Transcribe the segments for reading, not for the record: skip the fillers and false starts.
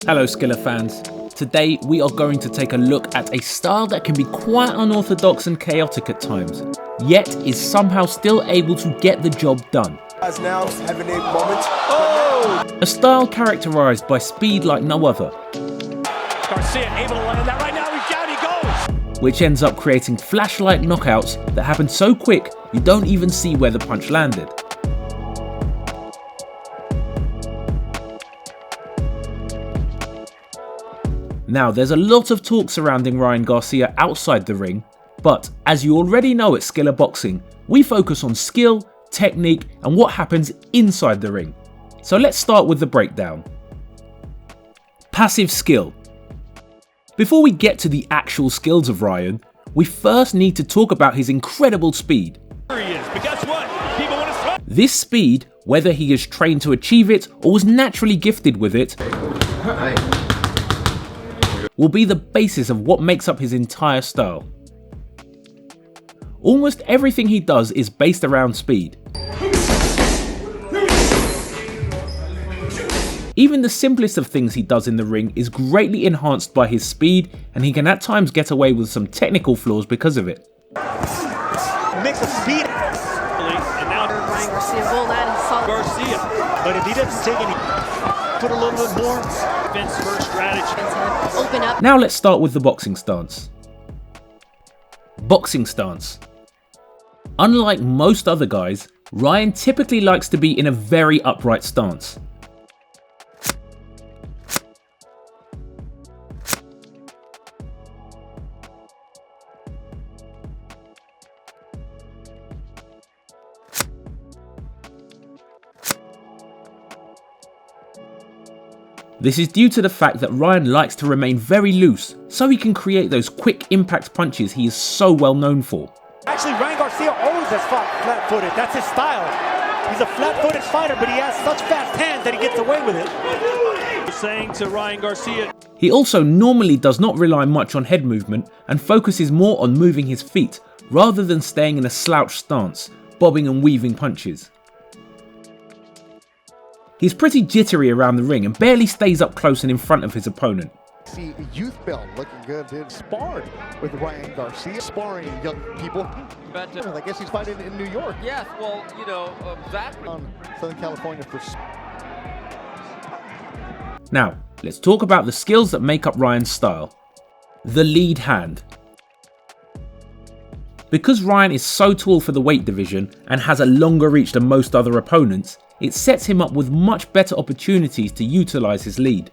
Hello Skillr fans. Today we are going to take a look at a style that can be quite unorthodox and chaotic at times, yet is somehow still able to get the job done. Now having a moment. A style characterized by speed like no other. Garcias able to land that right now, he's down, he goes! Which ends up creating flash-like knockouts that happen so quick you don't even see where the punch landed. Now, there's a lot of talk surrounding Ryan Garcia outside the ring, but as you already know at Skillr Boxing, we focus on skill, technique, and what happens inside the ring. So let's start with the breakdown. Passive skill. Before we get to the actual skills of Ryan, we first need to talk about his incredible speed. Here he is, but guess what? People want to throw. This speed, whether he is trained to achieve it or was naturally gifted with it, will be the basis of what makes up his entire style. Almost everything he does is based around speed. Even the simplest of things he does in the ring is greatly enhanced by his speed, and he can at times get away with some technical flaws because of it. Mix of speed. And now Ryan Garcia will land his solid. Garcia. But if he doesn't take any, put a little bit more defense first strategy. Open up. Now let's start with the boxing stance. Boxing stance. Unlike most other guys, Ryan typically likes to be in a very upright stance. This is due to the fact that Ryan likes to remain very loose, so he can create those quick impact punches he is so well known for. Actually, Ryan Garcia always has fought flat-footed. That's his style. He's a flat-footed fighter, but he has such fast hands that he gets away with it. Saying to Ryan Garcia. He also normally does not rely much on head movement and focuses more on moving his feet, rather than staying in a slouch stance, bobbing and weaving punches. He's pretty jittery around the ring and barely stays up close and in front of his opponent. See youth belt looking good. Did sparred with Ryan Garcia, sparring young people. But, I guess he's fighting in New York. yes, well, you know, that On Southern California for. Now, let's talk about the skills that make up Ryan's style. The lead hand. Because Ryan is so tall for the weight division and has a longer reach than most other opponents, it sets him up with much better opportunities to utilise his lead.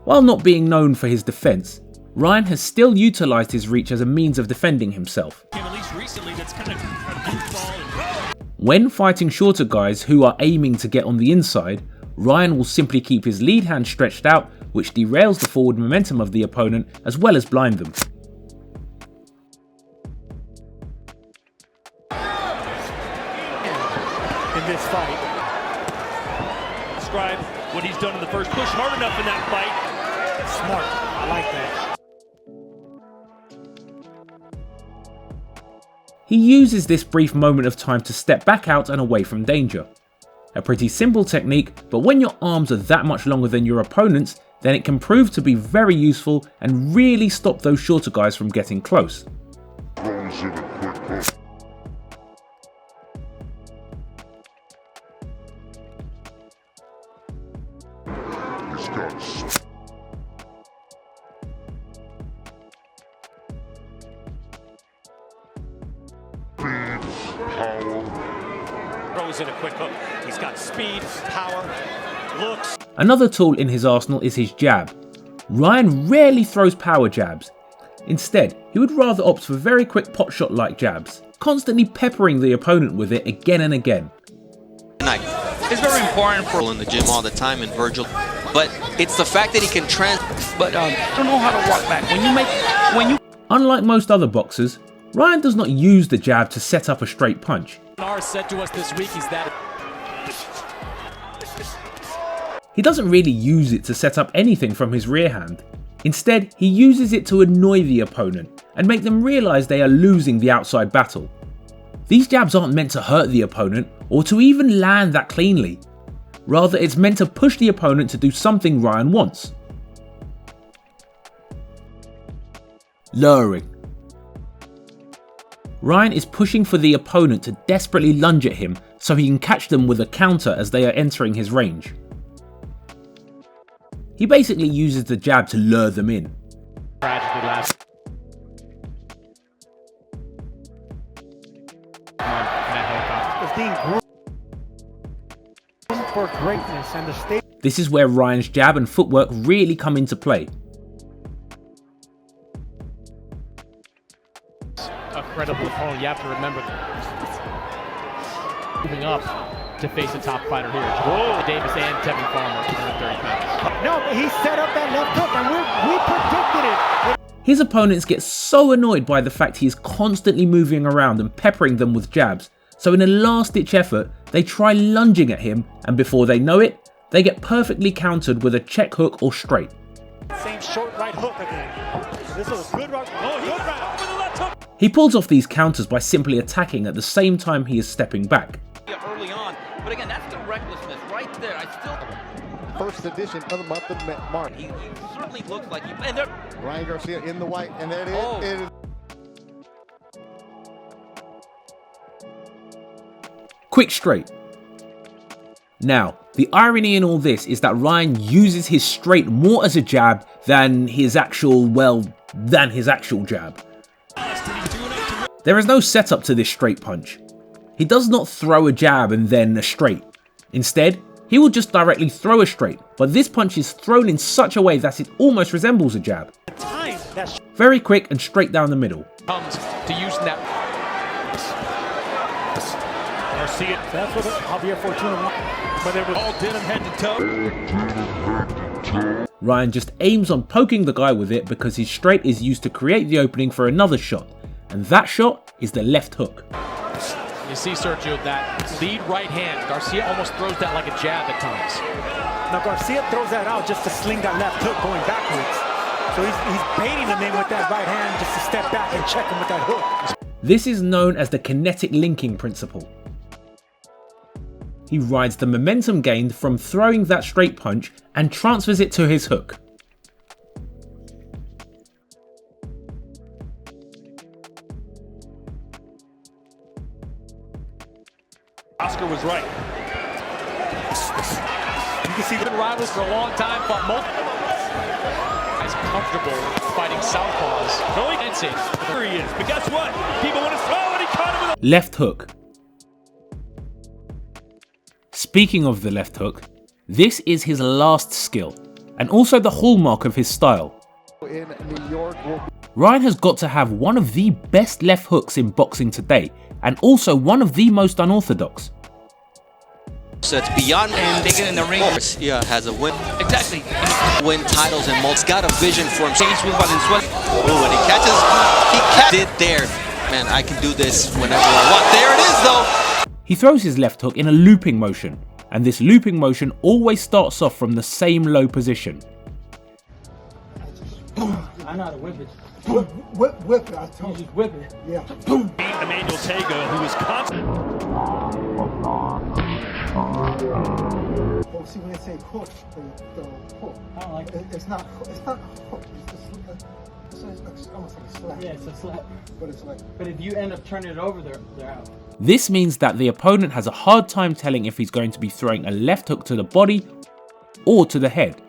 While not being known for his defence, Ryan has still utilised his reach as a means of defending himself. At least recently, that's kind of a goofball. When fighting shorter guys who are aiming to get on the inside, Ryan will simply keep his lead hand stretched out, which derails the forward momentum of the opponent as well as blind them. In this fight. Describe what he's done in the first push hard enough in that fight. Smart. I like that. He uses this brief moment of time to step back out and away from danger. A pretty simple technique, but when your arms are that much longer than your opponent's, then it can prove to be very useful and really stop those shorter guys from getting close. Throws in a quick hook. He's got speed, power, looks. Another tool in his arsenal is his jab. Ryan rarely throws power jabs. Instead, he would rather opt for very quick pot shot like jabs, constantly peppering the opponent with it again and again. it's very important for in the gym all the time and Virgil, but it's the fact that he can but don't know how to walk back. When you Unlike most other boxers, Ryan does not use the jab to set up a straight punch. Nars said to us this week he's that. He doesn't really use it to set up anything from his rear hand. Instead, he uses it to annoy the opponent and make them realise they are losing the outside battle. These jabs aren't meant to hurt the opponent or to even land that cleanly. Rather, it's meant to push the opponent to do something Ryan wants. Luring. Ryan is pushing for the opponent to desperately lunge at him so he can catch them with a counter as they are entering his range. He basically uses the jab to lure them in. For greatness and the state. This is where Ryan's jab and footwork really come into play. A credible opponent, you have to remember moving up to face a top fighter here. Davis and Tevin Farmer, 230 pounds. No, but he set up that left hook and we predicted it. His opponents get so annoyed by the fact he is constantly moving around and peppering them with jabs, so in a last-ditch effort, they try lunging at him, and before they know it, they get perfectly countered with a check hook or straight. Same short right hook again. This is a good right. Oh, good right with the left hook. He pulls off these counters by simply attacking at the same time he is stepping back. Early on, but again, that's the recklessness right there. First edition of the month of March. He certainly looks like Ryan Garcia in the white, and there it is. Oh. It is. Quick straight. Now, the irony in all this is that Ryan uses his straight more as a jab than his actual jab. There is no setup to this straight punch. He does not throw a jab and then a straight. Instead, he will just directly throw a straight, but this punch is thrown in such a way that it almost resembles a jab. Very quick and straight down the middle. Comes to using that. Garcia, that's what Javier Fortuna, but it was all denim head to toe. Ryan just aims on poking the guy with it because his straight is used to create the opening for another shot, and that shot is the left hook. You see, Sergio, that lead right hand, Garcia almost throws that like a jab at times. Now Garcia throws that out just to sling that left hook going backwards. So he's baiting him in with that right hand just to step back and check him with that hook. This is known as the kinetic linking principle. He rides the momentum gained from throwing that straight punch and transfers it to his hook. Oscar was right. You can see Been rivals for a long time, fought multiple. He's comfortable fighting southpaws. no, there he is. But guess what? People want to throw and he caught him with a Left hook. Speaking of the left hook, this is his last skill, and also the hallmark of his style. In New York. Ryan has got to have one of the best left hooks in boxing today, and also one of the most unorthodox. So it's beyond and bigger in the ring. Yeah, has a win. Exactly. Win titles and most got a vision for him. Oh, and he catches it there. Man, I can do this whenever I want. There it is though. He throws his left hook in a looping motion, and this looping motion always starts off from the same low position. I know how to whip it. Whip it, I told you. Just whip it. Yeah. Emmanuel Tego, who was constant. Well, see, when they say hook, the hook. I don't like it. It's not a hook. It's almost like a slap. Yeah, it's a slap. But it's like. But if you end up turning it over, they're out. This means that the opponent has a hard time telling if he's going to be throwing a left hook to the body or to the head.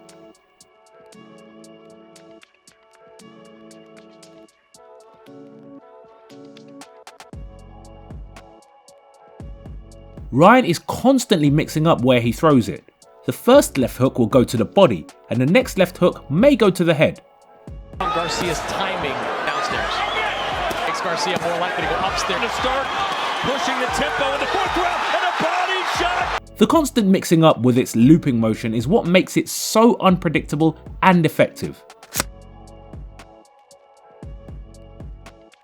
Ryan is constantly mixing up where he throws it. The first left hook will go to the body, and the next left hook may go to the head. Garcia's timing downstairs makes Garcia more likely to go upstairs. To start pushing the tempo in the fourth round and a body shot. The constant mixing up with its looping motion is what makes it so unpredictable and effective.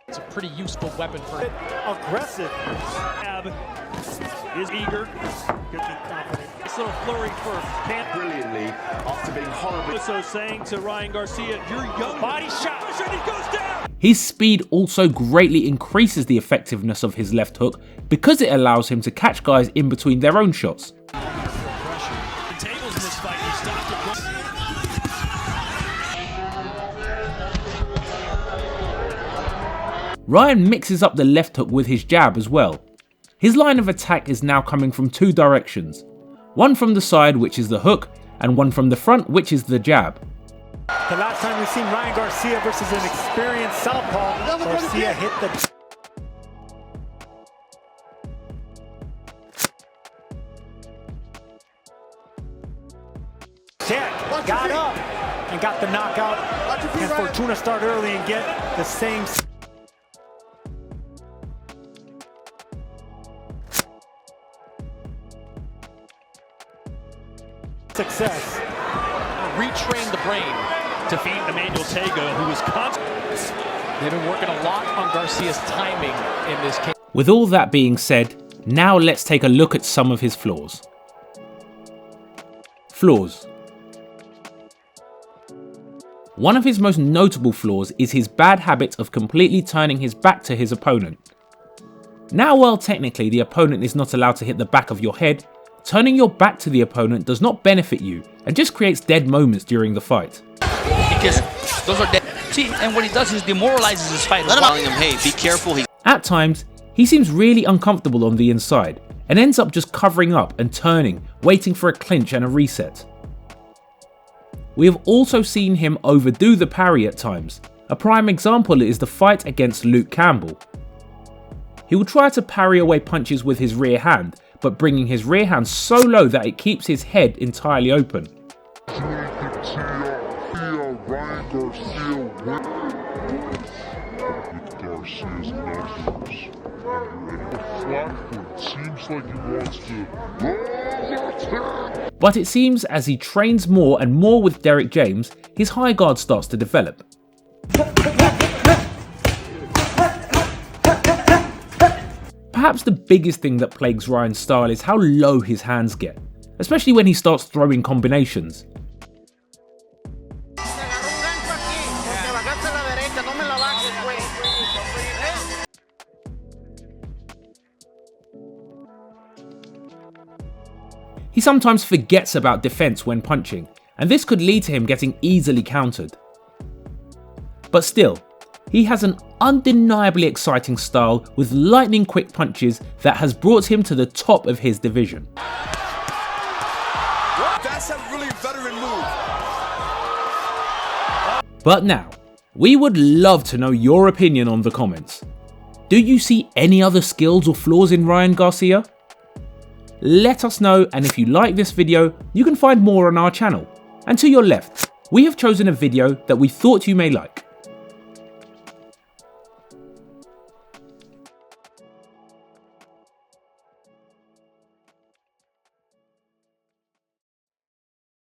It's a pretty useful weapon for him. Aggressive. Ab is eager. This little flurry first. Brilliantly after being horribly. So saying to Ryan Garcia, you're young. Body shot. And he goes down. His speed also greatly increases the effectiveness of his left hook because it allows him to catch guys in between their own shots. Ryan mixes up the left hook with his jab as well. His line of attack is now coming from two directions. One from the side, which is the hook, and one from the front, which is the jab. The last time we've seen Ryan Garcia versus an experienced southpaw, Garcia hit the... Jack got up and got the knockout. Can Fortuna start early and get the same... success. Retrain the brain to feed Emmanuel Tego, who is constant. They've been working a lot on Garcia's timing in this case. With all that being said, now let's take a look at some of his flaws. Flaws. One of his most notable flaws is his bad habit of completely turning his back to his opponent. Now, while technically the opponent is not allowed to hit the back of your head, turning your back to the opponent does not benefit you and just creates dead moments during the fight. Because those are dead. See, and what he does is demoralizes his fighter. Telling him, hey, be careful. At times, he seems really uncomfortable on the inside and ends up just covering up and turning, waiting for a clinch and a reset. We have also seen him overdo the parry at times. A prime example is the fight against Luke Campbell. He will try to parry away punches with his rear hand, but bringing his rear hand so low that it keeps his head entirely open. But it seems as he trains more and more with Derek James, his high guard starts to develop. Perhaps the biggest thing that plagues Ryan's style is how low his hands get, especially when he starts throwing combinations. He sometimes forgets about defense when punching, and this could lead to him getting easily countered. But still, he has an undeniably exciting style with lightning quick punches that has brought him to the top of his division. That's a really veteran move. But now, we would love to know your opinion on the comments. Do you see any other skills or flaws in Ryan Garcia? Let us know, and if you like this video, you can find more on our channel. And to your left, we have chosen a video that we thought you may like.